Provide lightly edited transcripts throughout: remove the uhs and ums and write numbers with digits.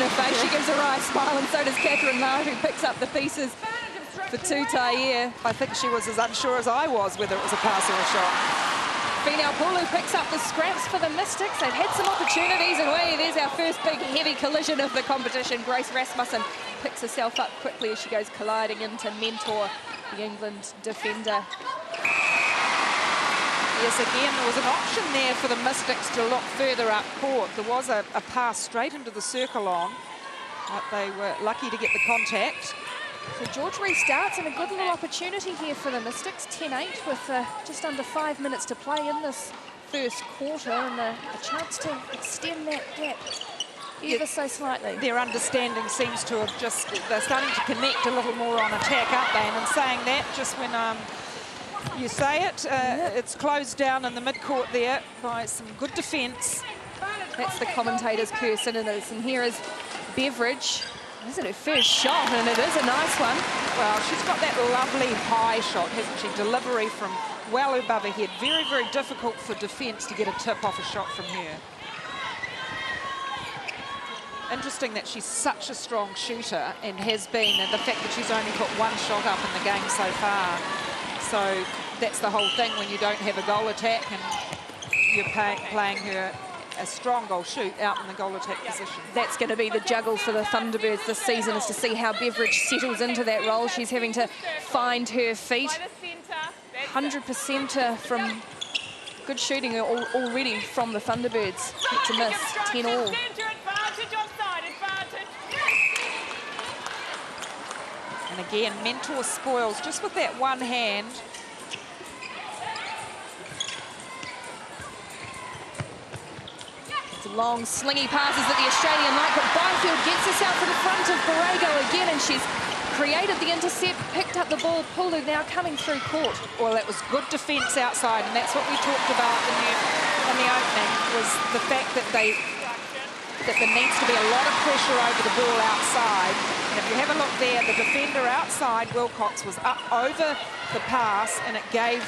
on her face. She gives a wry smile, and so does Catherine Knight, who picks up the pieces for Tutaia. I think she was as unsure as I was whether it was a pass or a shot. Finau Pulu picks up the scraps for the Mystics. They've had some opportunities, and there's our first big heavy collision of the competition. Grace Rasmussen picks herself up quickly as she goes colliding into Mentor, the England defender. Yes, again, there was an option there for the Mystics to look further up court. There was a pass straight into the circle on, but they were lucky to get the contact. So George restarts, and a good little opportunity here for the Mystics. 10-8 with just under 5 minutes to play in this first quarter, and a chance to extend that gap ever so slightly. Their understanding seems to have they're starting to connect a little more on attack, aren't they? And in saying that, just when you say it, it's closed down in the mid-court there by some good defence. That's the commentator's curse, and it is. And here is Beveridge. This is her first shot, and it is a nice one. Well, she's got that lovely high shot, hasn't she? Delivery from well above her head. Very, very difficult for defence to get a tip off a shot from her. Interesting that she's such a strong shooter and has been, and the fact that she's only put one shot up in the game so far. So that's the whole thing when you don't have a goal attack and you're playing her a strong goal shoot out in the goal attack position. That's going to be the juggle for the Thunderbirds this season, is to see how Beveridge settles into that role. She's having to find her feet. 100% from good shooting already from the Thunderbirds. Not to miss, 10-all. And again, Mentor spoils just with that one hand. Long slingy passes that the Australian like, but Byfield gets herself in front of Borrego again, and she's created the intercept, picked up the ball. Pulu now coming through court. Well, that was good defence outside, and that's what we talked about in the opening, was the fact that there needs to be a lot of pressure over the ball outside. And if you have a look there, the defender outside, Wilcox, was up over the pass, and it gave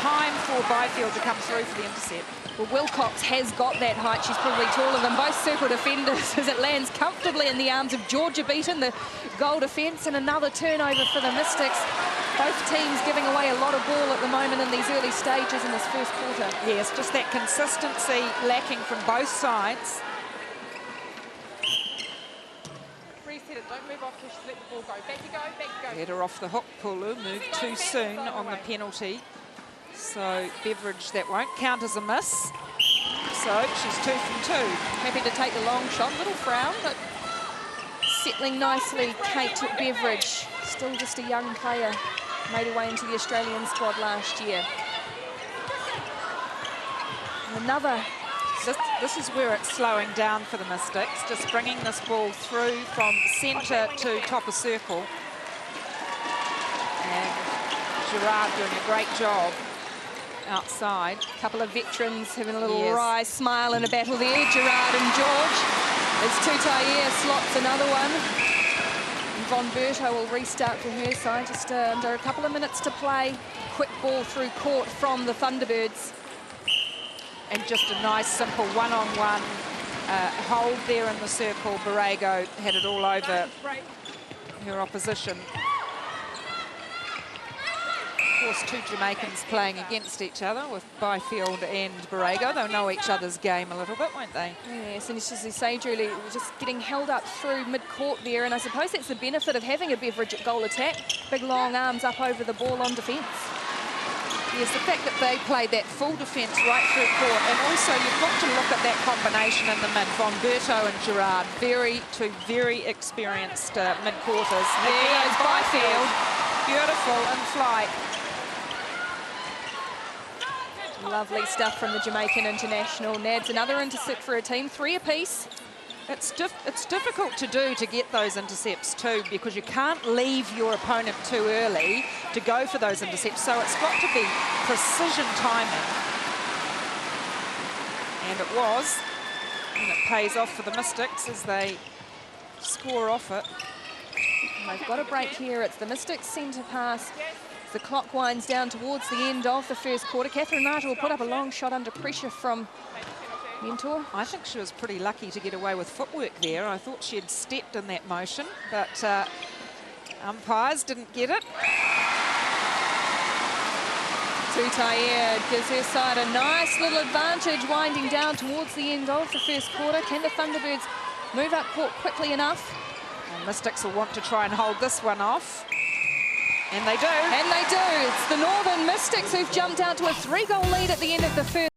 time for Byfield to come through for the intercept. Well, Wilcox has got that height. She's probably taller than both circle defenders as it lands comfortably in the arms of Georgia Beaton, the goal defence, and another turnover for the Mystics. Both teams giving away a lot of ball at the moment in these early stages in this first quarter. Yes, just that consistency lacking from both sides. Reset it, don't move off, just let the ball go. Back you go, back you go. Get her off the hook, Pulu, moved too soon on the penalty. So Beveridge, that won't count as a miss. So she's 2 from 2. Happy to take the long shot, little frown, but settling nicely. Kate Beveridge, still just a young player, made her way into the Australian squad last year. And another. This is where it's slowing down for the Mystics, just bringing this ball through from centre to top of circle. And Gerard doing a great job outside. A couple of veterans having a little wry smile in a battle there, Gerard and George. As Tutaia slots another one. And Von Berto will restart for her side, just under a couple of minutes to play. Quick ball through court from the Thunderbirds. And just a nice, simple one-on-one hold there in the circle. Borrego had it all over her opposition. Of course, two Jamaicans playing against each other with Byfield and Borrego. They'll know each other's game a little bit, won't they? Yes, and it's just as you say, Julie, just getting held up through mid-court there, and I suppose that's the benefit of having a Beveridge at goal attack. Big long arms up over the ball on defence. Yes, the fact that they played that full defence right through court, and also you've got to look at that combination in the mid. Von Berto and Gerard, two very experienced mid-quarters. There goes Byfield, beautiful in flight. Lovely stuff from the Jamaican international. Nads another intercept for a team, 3 apiece. It's difficult to do, to get those intercepts too, because you can't leave your opponent too early to go for those intercepts. So it's got to be precision timing. And it was. And it pays off for the Mystics as they score off it. And they've got a break here. It's the Mystics centre pass. The clock winds down towards the end of the first quarter. Catherine Knight will put up a long shot under pressure from Mentor? I think she was pretty lucky to get away with footwork there. I thought she had stepped in that motion, but umpires didn't get it. Tutaia gives her side a nice little advantage winding down towards the end of the first quarter. Can the Thunderbirds move up court quickly enough? And Mystics will want to try and hold this one off. And they do. And they do. It's the Northern Mystics who've jumped out to a 3-goal lead at the end of the first.